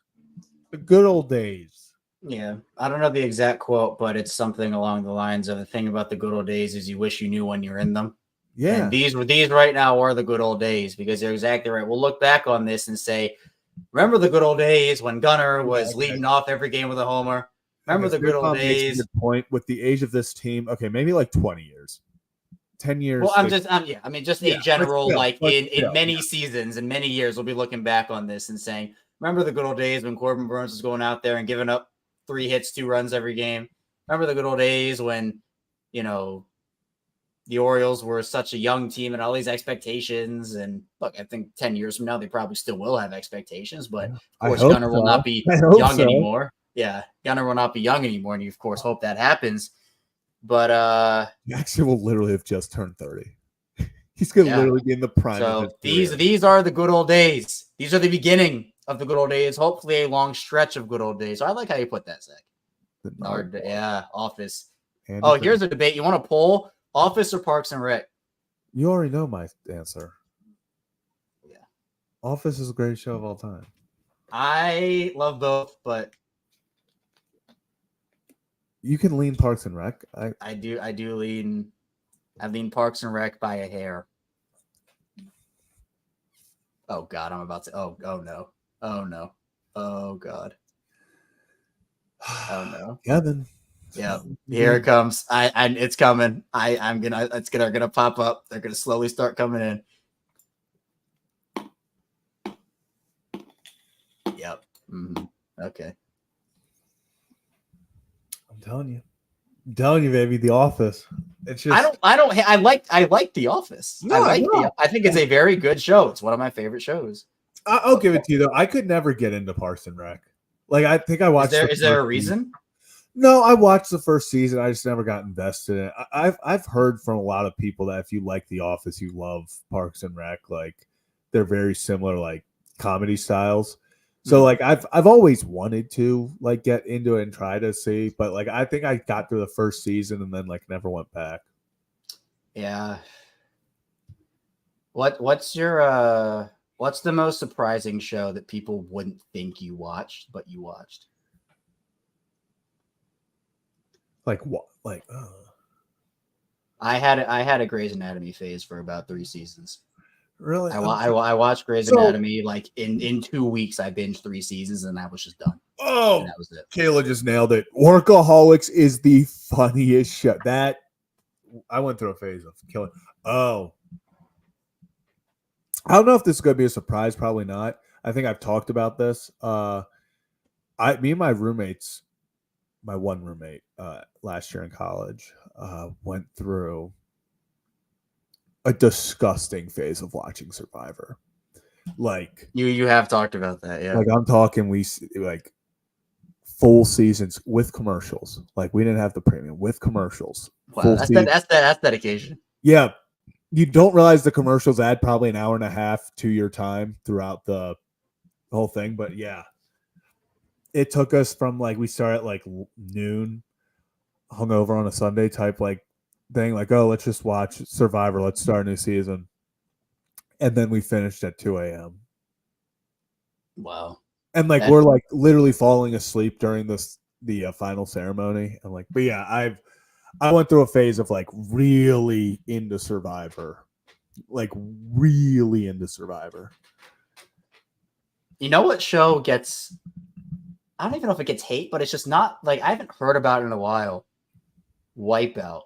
the good old days. Yeah, I don't know the exact quote, but it's something along the lines of the thing about the good old days is you wish you knew when you're in them. Yeah. And these right now are the good old days, because they're exactly right. We'll look back on this and say, remember the good old days when Gunnar was leading off every game with a homer. Remember the good old days. Good point with the age of this team. Okay, maybe 20 years. 10 years. Well, just a general, in many seasons and many years, we'll be looking back on this and saying, remember the good old days when Corbin Burnes was going out there and giving up 3 hits, 2 runs every game. Remember the good old days when, the Orioles were such a young team and all these expectations. And look, I think 10 years from now, they probably still will have expectations, but of course, Gunnar will not be young anymore. Yeah, Gunnar will not be young anymore. And you, of course, hope that happens. But Jackson will literally have just turned 30. He's going to literally be in the prime. So these are the good old days. These are the beginning of the good old days. Hopefully a long stretch of good old days. So I like how you put that, Zach. Office. Here's a debate. You want to poll Office or Parks and Rec? You already know my answer. Yeah. Office is the greatest show of all time. I love both, but you can lean Parks and Rec. I do lean. I lean Parks and Rec by a hair. Oh God, I'm about to. Oh no. Oh no. Oh God. Oh no. Kevin. Yeah, here it comes. It's coming. It's gonna pop up. They're gonna slowly start coming in. Yep. Mm-hmm. Okay. I'm telling you, baby, The Office. It's just I like The Office. No, I think it's a very good show. It's one of my favorite shows. I'll give it to you though. I could never get into Parks and Rec. I think I watched. Is there a reason? No, I watched the first season. I just never got invested in it. I've heard from a lot of people that if you like The Office, you love Parks and Rec. Like they're very similar, like comedy styles. So like I've always wanted to like get into it and try to see, but like I think I got through the first season and then like never went back. Yeah. What's your what's the most surprising show that people wouldn't think you watched, but you watched? Like what? Like I had a Grey's Anatomy phase for about 3 seasons. really? I watched Grey's Anatomy like in 2 weeks. I binged 3 seasons and I was just done. Oh, and that was it. Kayla just nailed it. Workaholics is the funniest show. That I went through a phase of killing. Oh, I don't know if this is going to be a surprise. Probably not. I think I've talked about this. Me and my roommates, my one roommate last year in college, went through a disgusting phase of watching Survivor. Like you have talked about that, yeah. Like I'm talking, we like full seasons with commercials. Like we didn't have the premium with commercials. Wow, that's dedication. Yeah. You don't realize the commercials add probably an hour and a half to your time throughout the whole thing. But yeah, it took us from like, we started at like noon, hungover on a Sunday type like thing. Like, oh, let's just watch Survivor. Let's start a new season. And then we finished at 2 a.m. Wow. And like, we're like literally falling asleep during the final ceremony. And like, but yeah, I went through a phase of like really into Survivor, like really into Survivor. You know what show gets, I don't even know if it gets hate, but it's just not like, I haven't heard about it in a while. Wipeout.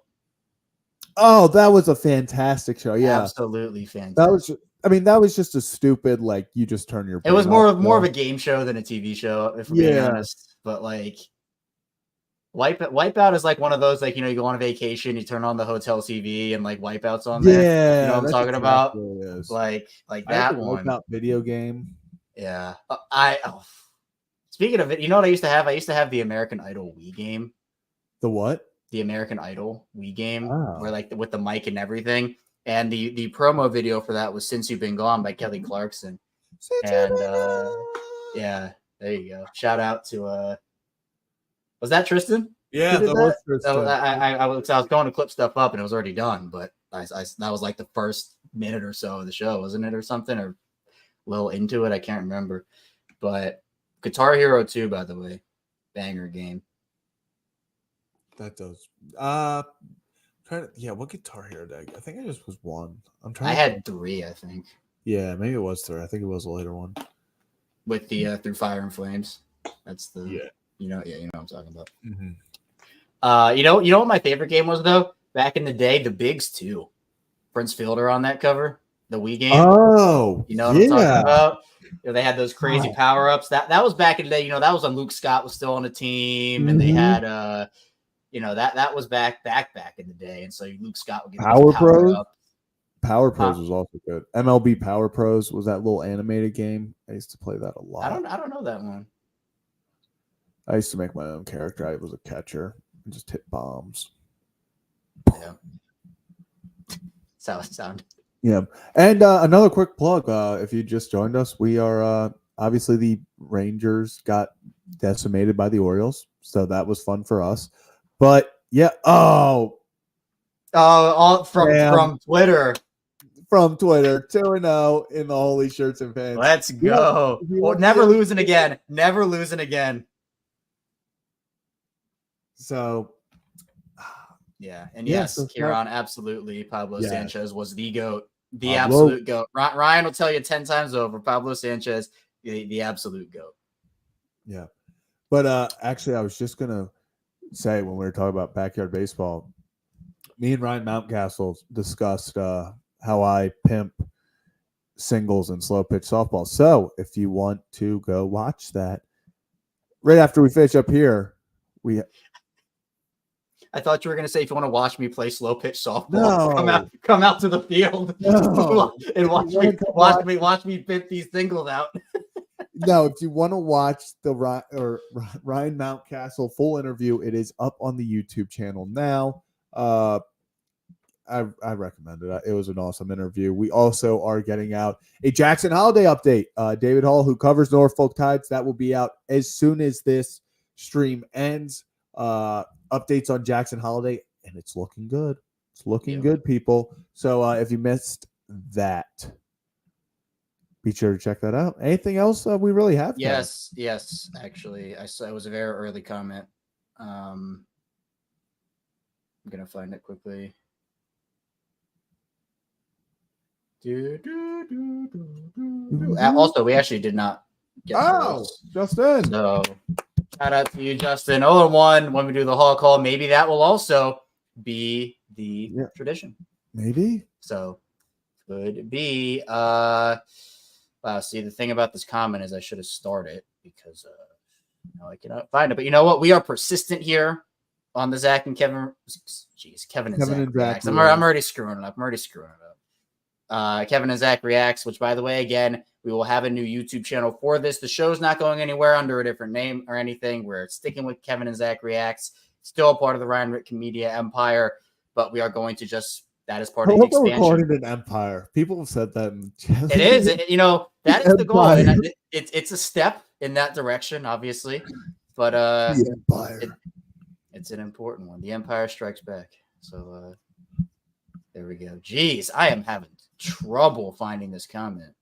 Oh, that was a fantastic show. Yeah. Absolutely fantastic. That was just a stupid, like you just turn your. It was more of a game show than a TV show, if we're being honest. But like, Wipeout is like one of those, like, you know, you go on a vacation, you turn on the hotel TV, and like Wipeout's on there. Yeah, you know what I'm talking about? Like that one. Wipeout video game. Yeah, speaking of it, you know what I used to have? I used to have the American Idol Wii game. The what? The American Idol Wii game, where like with the mic and everything. And the promo video for that was "Since You've Been Gone" by Kelly Clarkson. And yeah, there you go. Shout out to was that Tristan? Yeah, that was Tristan. I was going to clip stuff up and it was already done, but that was like the first minute or so of the show, wasn't it, or something, or a little into it? I can't remember. But Guitar Hero 2, by the way, banger game. That does. What Guitar Hero deck? I think I just was one. I had 3, I think. Yeah, maybe it was 3. I think it was a later one. With the Through Fire and Flames. That's the you know what I'm talking about. Mm-hmm. You know what my favorite game was though? Back in the day, the Bigs 2. Prince Fielder on that cover, the Wii game. Oh, you know what I'm talking about? You know, they had those crazy power-ups. That was back in the day, you know, that was when Luke Scott was still on the team, and they had you know, that was back in the day, and so Luke Scott would get Power Pros. Up. Power Pros was also good. MLB Power Pros was that little animated game. I used to play that a lot. I don't know that one. I used to make my own character. I was a catcher and just hit bombs. Yeah. That's how it sounded. Yeah. And another quick plug. If you just joined us, we are obviously the Rangers got decimated by the Orioles. So that was fun for us. But yeah. All from Twitter. From Twitter, 2-0 in the Holy Shirts and Fans. Let's go. Never losing again. Never losing again. So, yeah. And yes, Kieran, absolutely. Pablo Sanchez was the GOAT. The absolute GOAT. Ryan will tell you 10 times over. Pablo Sanchez, the absolute GOAT. Yeah. But actually, I was just going to say when we were talking about backyard baseball, me and Ryan Mountcastle discussed how I pimp singles and slow pitch softball. So if you want to go watch that, right after we finish up here, I thought you were going to say if you want to watch me play slow pitch softball, come out to the field and watch me pimp these singles out. No, if you want to watch the Ryan Mountcastle full interview, it is up on the YouTube channel now. I recommend it. It was an awesome interview. We also are getting out a Jackson Holiday update. David Hall, who covers Norfolk Tides, that will be out as soon as this stream ends. Updates on Jackson Holiday, and it's looking good. It's looking good, people. So if you missed that, be sure to check that out. Anything else we really have? Yes. Actually, I saw it was a very early comment. I'm gonna find it quickly. Also, we actually did not get those. Justin. So shout out to you, Justin. 0-1 when we do the Hall call. Maybe that will also be the tradition. Maybe. So could be. Wow. See, the thing about this comment is I should have started because I cannot find it. But you know what? We are persistent here on the Zach and Kevin. Jeez, Kevin and Zach reacts. I'm already screwing it up. Kevin and Zach reacts, which, by the way, again, we will have a new YouTube channel for this. The show's not going anywhere under a different name or anything. We're sticking with Kevin and Zach reacts. Still a part of the Ryan Ritkin Media empire, but we are going to that is part of the expansion. Recorded an empire. People have said that. It is. That is the goal. And it's a step in that direction, obviously, but it's an important one. The Empire Strikes Back. So there we go. Jeez, I am having trouble finding this comment,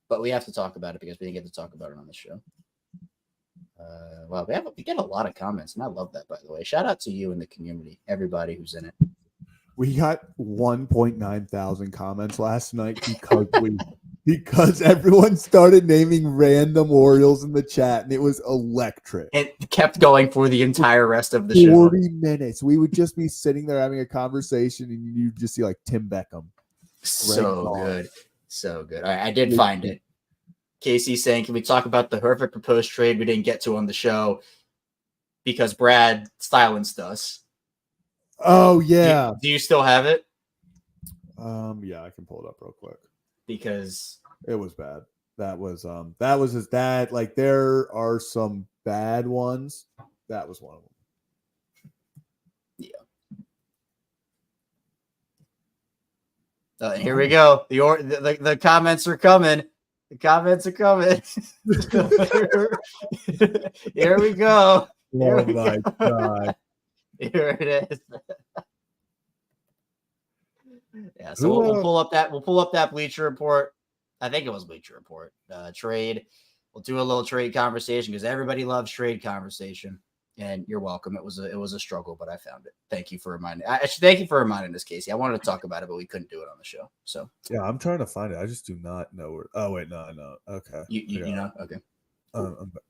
but we have to talk about it because we didn't get to talk about it on the show. Well, we get a lot of comments, and I love that, by the way. Shout out to you and the community, everybody who's in it. We got 1.9 thousand comments last night because everyone started naming random Orioles in the chat, and it was electric. It kept going for the entire rest of the 40 show. 40 minutes. We would just be sitting there having a conversation, and you'd just see like Tim Beckham. So good. All right, I did find it. Casey saying, can we talk about the horrific proposed trade we didn't get to on the show because Brad silenced us? Oh, yeah. Do you still have it? Yeah, I can pull it up real quick. Because it was bad. That was his dad. Like, there are some bad ones. That was one of them. Yeah. Here we go. The comments are coming. The comments are coming. Here we go. Oh my God. Here it is. Yeah, so we'll pull up that Bleacher Report. I think it was Bleacher Report trade. We'll do a little trade conversation because everybody loves trade conversation. And you're welcome. It was a struggle, but I found it. Thank you for reminding. Thank you for reminding us, Casey. I wanted to talk about it, but we couldn't do it on the show. So yeah, I'm trying to find it. I just do not know where. Oh wait, no. Okay, you know. Okay.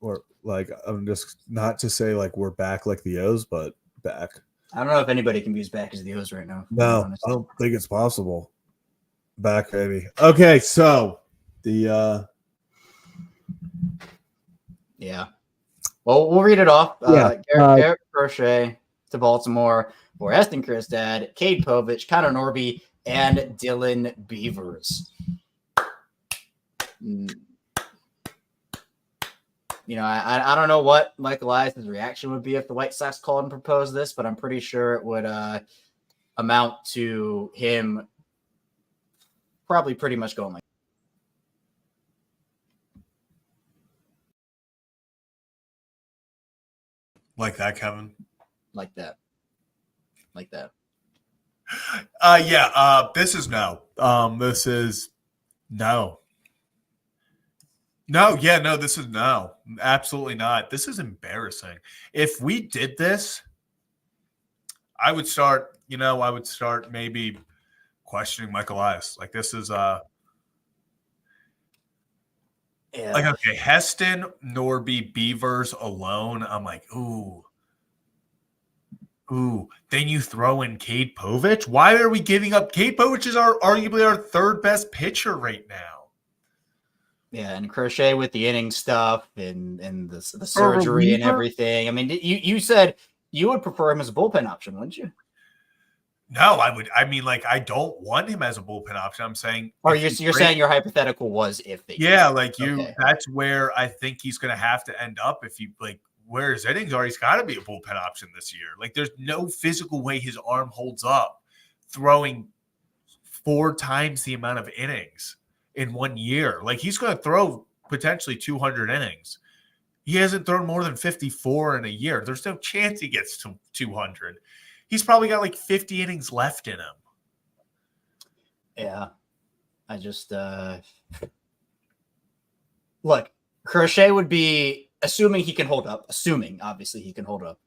Or like I'm just not to say like we're back like the O's, but back. I don't know if anybody can be as back as the O's right now. No, I don't think it's possible. Back, baby. Okay, so the yeah. Well, we'll read it off. Garrett Crochet to Baltimore for Heston Kjerstad, Cade Povich, Connor Norby, and Dylan Beavers. I don't know what Michael Elias's reaction would be if the White Sox called and proposed this, but I'm pretty sure it would amount to him probably pretty much going like that, Kevin. Like that. This is no. This is no. This is no. Absolutely not. This is embarrassing. If we did this, I would start maybe questioning Michael Elias. Like this is like, okay, Heston, Norby, Beavers alone. I'm like, ooh. Then you throw in Cade Povich. Why are we giving up? Cade Povich is arguably our third best pitcher right now. Yeah, and Crochet with the inning stuff and the surgery and everything. I mean, you said you would prefer him as a bullpen option, wouldn't you? No, I mean, like, I don't want him as a bullpen option. I'm saying, Or you're saying your hypothetical was if they. Yeah, like Okay. that's where I think he's going to have to end up if you like where his innings are. He's got to be a bullpen option this year. Like, there's no physical way his arm holds up throwing 4 times the amount of innings in 1 year. Like, he's going to throw potentially 200 innings. He hasn't thrown more than 54 in a year. There's no chance he gets to 200. He's probably got like 50 innings left in him. Yeah. I just look, Crochet would be, assuming he can hold up, obviously he can hold up,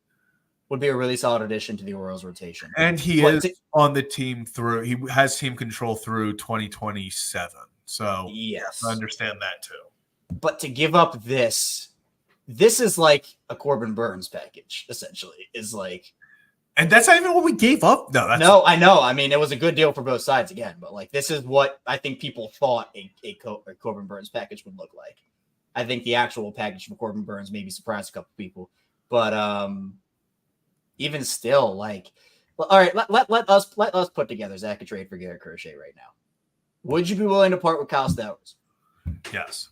would be a really solid addition to the Orioles rotation. And he is on the team he has team control through 2027. So yes, I understand that too. But to give up this is like a Corbin Burnes package, essentially, is like. And that's not even what we gave up. No, I know. I mean, it was a good deal for both sides again, but like this is what I think people thought a Corbin Burnes package would look like. I think the actual package for Corbin Burnes maybe surprised a couple people, but even still, like, all right, let us put together Zach a trade for Garrett Crochet right now. Would you be willing to part with Kyle Stowers? Yes.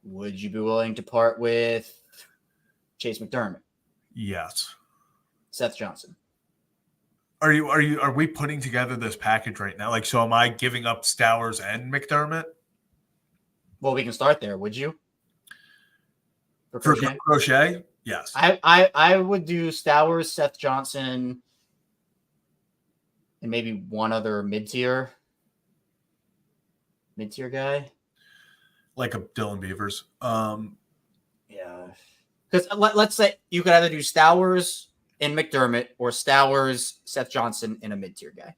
Would you be willing to part with Chase McDermott? Yes. Seth Johnson. Are we putting together this package right now? Like, so am I giving up Stowers and McDermott? Well, we can start there. Would you? For Crochet? Yes. I would do Stowers, Seth Johnson, and maybe one other mid-tier guy. Like a Dylan Beavers. Yeah. Because let's say you could either do Stowers and McDermott or Stowers, Seth Johnson, and a mid-tier guy.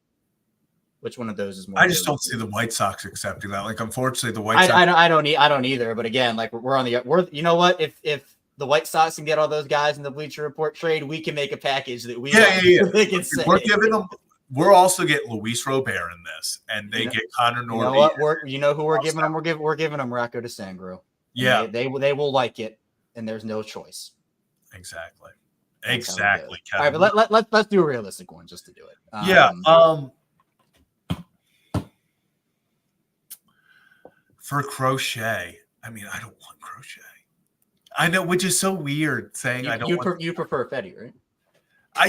Which one of those is more? I just don't see the White Sox accepting that. Like, unfortunately, the White Sox. I don't either. But again, like we're you know what? If the White Sox can get all those guys in the Bleacher Report trade, we can make a package that we they can say. We're giving them. We're also getting Luis Robert in this, and they get Connor Norby. You know what? You know who we're giving them? We're giving them Rocco DeSangro. Yeah, they will like it, and there's no choice. Exactly. Kevin. All right, but let's do a realistic one just to do it. For Crochet, I mean, I don't want Crochet. I know, which is so weird saying you prefer Fetty, right?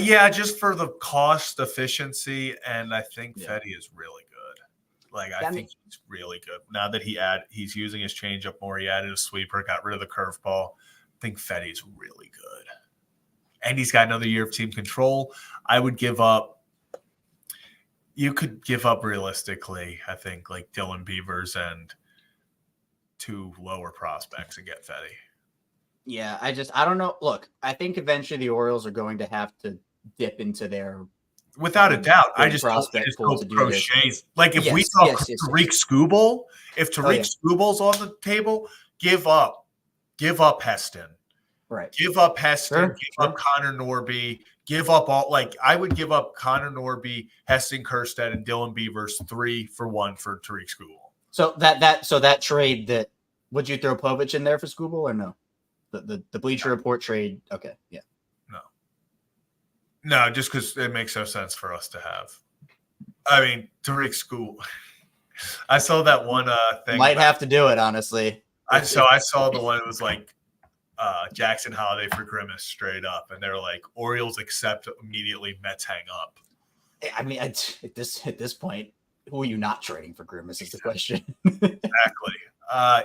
Yeah, just for the cost efficiency, and I think Fetty is really good. Like, I think he's really good. Now that he's using his changeup more, he added a sweeper, got rid of the curveball. I think Fetty's really good. And he's got another year of team control. I would give up. You could give up realistically, I think, like Dylan Beavers and 2 lower prospects and get Fetty. Yeah, I don't know. Look, I think eventually the Orioles are going to have to dip into their. Without a doubt, I just hope Crochets. Like, if we saw Tariq Skubal, if Tariq Skubal's on the table, give up Heston. Right. Give up Heston, give up Connor Norby, give up all, like, I would give up Connor Norby, Heston Kjerstad, and Dylan Beavers 3-for-1 for Tariq Skubal. So that trade, that would you throw Povich in there for Skubal or no? The Bleacher Report trade. Okay. Yeah. No, just because it makes no sense for us to have. I mean, Tariq Skubal. I saw that one thing. Might have to do it, honestly. I saw the one that was like, Jackson Holiday for Grimace straight up, and they're like, Orioles accept immediately, Mets hang up. I mean, at this point, who are you not trading for Grimace is the question. Exactly. I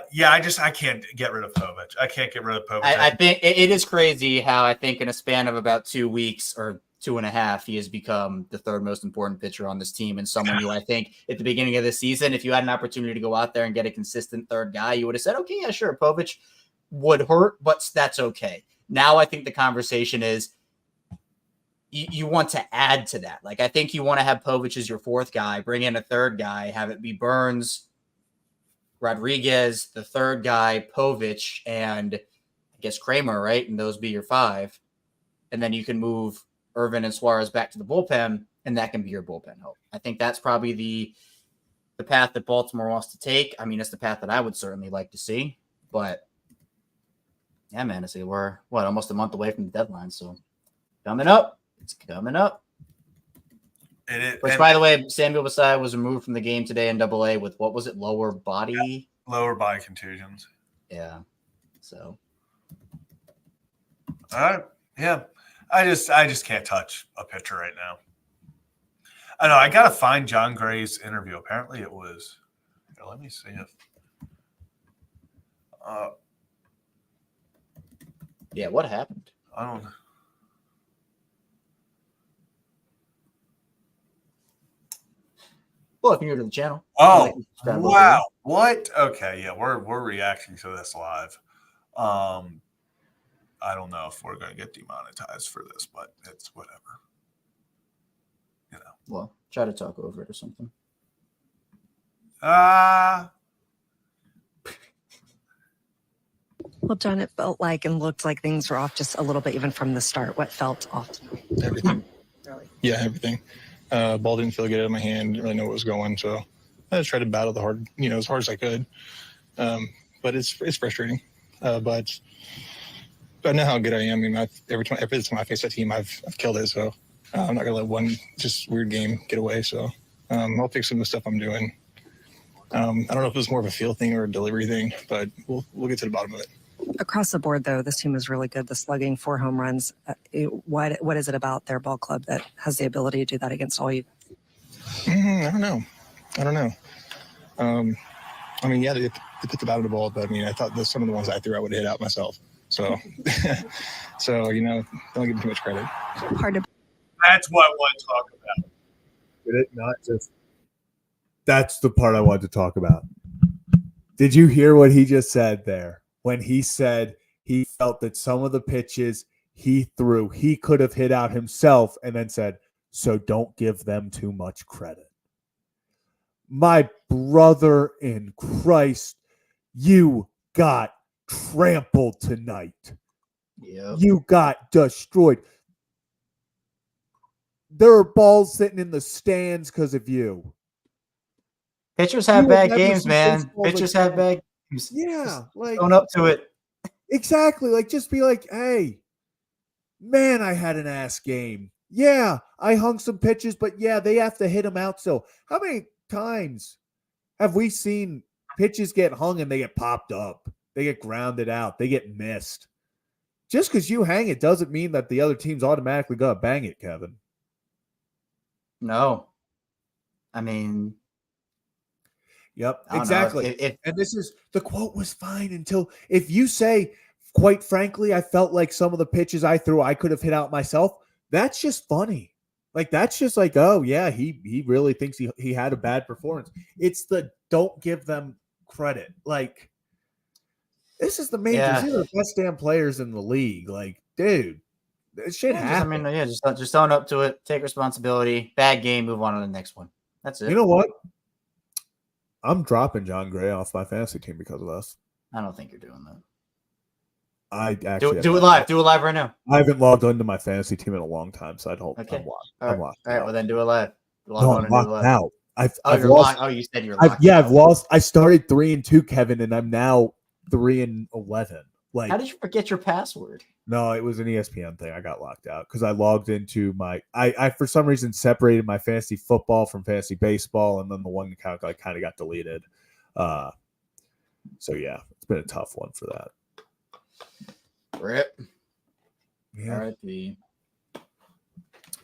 can't get rid of Povich. I can't get rid of Povich. I think it is crazy how I think in a span of about 2 weeks or 2.5, he has become the 3rd most important pitcher on this team, and someone who I think at the beginning of the season, if you had an opportunity to go out there and get a consistent 3rd guy, you would have said, okay, yeah, sure, Povich would hurt, but that's okay. Now I think the conversation is you want to add to that. Like, I think you want to have Povich as your 4th guy, bring in a 3rd guy, have it be Burnes, Rodriguez, the 3rd guy, Povich, and I guess Kramer, right? And those be your 5. And then you can move Irvin and Suarez back to the bullpen, and that can be your bullpen help. I think that's probably the path that Baltimore wants to take. I mean, it's the path that I would certainly like to see, but yeah, man, I see we're almost a month away from the deadline. So coming up, it's coming up. Which, by the way, Samuel Bassett was removed from the game today in AA with, what was it, lower body? Yeah, lower body contusions. Yeah. So. Yeah. I just can't touch a pitcher right now. I know. I got to find Jon Gray's interview. Apparently it was. Here, let me see if. Yeah, what happened? I don't know. Well, if you're new to the channel. Oh, wow. What? Okay, yeah, we're reacting to this live. I don't know if we're going to get demonetized for this, but it's whatever. You know. Well, try to talk over it or something. Well, John, it felt like and looked like things were off just a little bit even from the start. What felt off tonight? Everything. Really? Yeah, everything. Ball didn't feel good out of my hand. Didn't really know what was going. So I just tried to battle as hard as I could. But it's frustrating. But I know how good I am. I mean, every time I face that team, I've killed it. So I'm not gonna let one just weird game get away. So I'll fix some of the stuff I'm doing. I don't know if it's more of a feel thing or a delivery thing, but we'll get to the bottom of it. Across the board, though, this team is really good. The slugging, 4 home runs. What is it about their ball club that has the ability to do that against all you? I don't know. I mean, yeah, they put the bat on the ball, but I mean, I thought that some of the ones I threw, I would have hit out myself. So, don't give them too much credit. Hard to. That's what I want to talk about. Did it not just? That's the part I wanted to talk about. Did you hear what he just said there? When he said he felt that some of the pitches he threw, he could have hit out himself, and then said, so don't give them too much credit. My brother in Christ, you got trampled tonight. Yep. You got destroyed. There are balls sitting in the stands because of you. Pitchers have bad games, man. Pitchers have bad games. Yeah, like going up to it. Exactly. Like, just be like, hey, man, I had an ass game. Yeah, I hung some pitches, but yeah, they have to hit them out. So how many times have we seen pitches get hung and they get popped up? They get grounded out. They get missed. Just because you hang it doesn't mean that the other team's automatically going to bang it, Kevin. No. I mean... Yep, exactly. And this is, the quote was fine until, if you say, quite frankly, I felt like some of the pitches I threw, I could have hit out myself. That's just funny. Like, that's just like, oh yeah, he really thinks he had a bad performance. It's the don't give them credit. Like, this is the majors. Yeah. These are the best damn players in the league. Like, dude, this shit happens. Just own up to it. Take responsibility. Bad game. Move on to the next one. That's it. You know what? I'm dropping Jon Gray off my fantasy team because of this. I don't think you're doing that. I actually do it live. Do it live right now. I haven't logged into my fantasy team in a long time, so I don't. Okay. I'm locked. All right. Well, then do it live. I'm locked out. I've lost. Oh, you said you're locked. I've lost. I started 3-2, Kevin, and I'm now 3-11. Like, how did you forget your password? No, it was an ESPN thing. I got locked out because I logged into my. I for some reason separated my fantasy football from fantasy baseball, and then the one account kind of got deleted. So yeah, it's been a tough one for that. Rip. Yeah. R.I.P.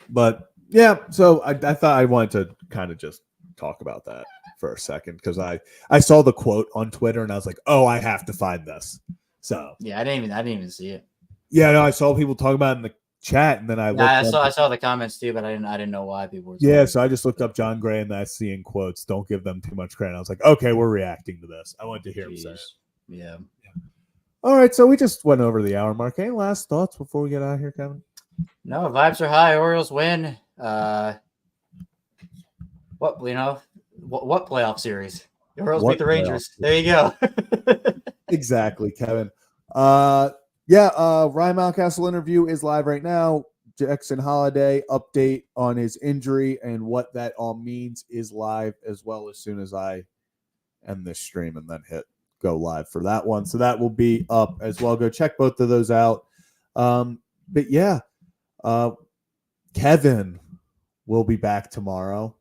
But yeah, so I thought I wanted to kind of just talk about that for a second because I saw the quote on Twitter and I was like, oh, I have to find this. So yeah, I didn't even see it. Yeah, no, I saw people talking about it in the chat, and then I saw the comments too, but I didn't know why people were. Yeah, so I just looked up Jon Gray, and I see in quotes, "Don't give them too much credit." I was like, okay, we're reacting to this. I wanted to hear him say it. Yeah. All right, so we just went over the hour mark. Any last thoughts before we get out of here, Kevin? No, vibes are high. Orioles win. What playoff series? The Orioles beat the Rangers. There you go. Exactly, Kevin. Ryan Mountcastle interview is live right now. Jackson Holiday update on his injury and what that all means is live as well as soon as I end this stream and then hit go live for that one. So that will be up as well. Go check both of those out. But yeah, Kevin, will be back tomorrow.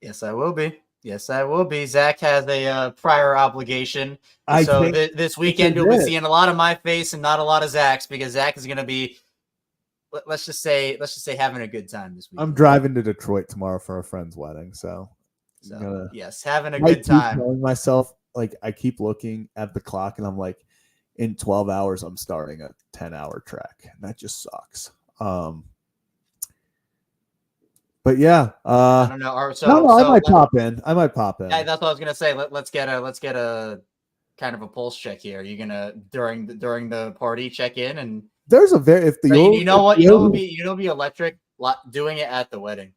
Yes, I will be. Yes, I will be. Zach has a prior obligation. I So think this weekend is you'll be it. seeing a lot of my face and not a lot of Zach's, because Zach is going to be, let's just say having a good time this weekend. I'm driving to Detroit tomorrow for a friend's wedding, so yes, having a I good keep time. telling myself, like, I keep looking at the clock and I'm like, in 12 hours I'm starting a 10-hour trek, and that just sucks. But yeah, I don't know. I might pop in. Yeah, that's what I was gonna say. Let's get a kind of a pulse check here. You're gonna during the party check in, and there's a very if the you know what would be electric doing it at the wedding.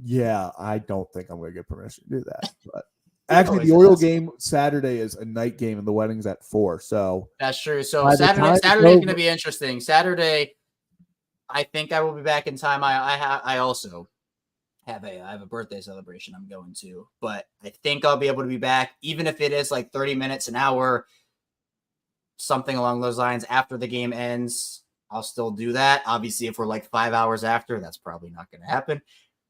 Yeah, I don't think I'm gonna get permission to do that. But actually, Always the Oriole ask. game Saturday is a night game, and the wedding's at 4. So That's true. So by the time Saturday's gonna be interesting. Saturday, I think I will be back in time. I also have a birthday celebration I'm going to, but I think I'll be able to be back, even if it is like 30 minutes, an hour, something along those lines after the game ends. I'll still do that. Obviously, if we're like 5 hours after, that's probably not going to happen.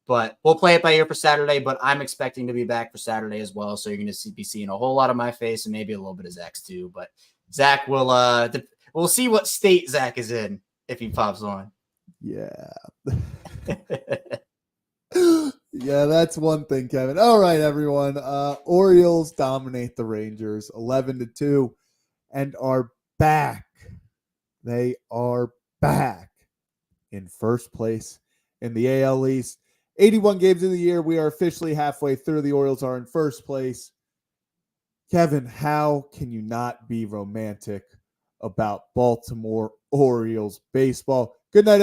But we'll play it by ear for Saturday. But I'm expecting to be back for Saturday as well. So you're going to be seeing a whole lot of my face and maybe a little bit of Zach's too. But Zach will we'll see what state Zach is in if he pops on. yeah. Yeah, that's one thing, Kevin. All right, everyone. Orioles dominate the Rangers 11-2 and are back. They are back in first place in the AL East. 81 games in the year. We are officially halfway through. The Orioles are in first place. Kevin, how can you not be romantic about Baltimore Orioles baseball? Good night,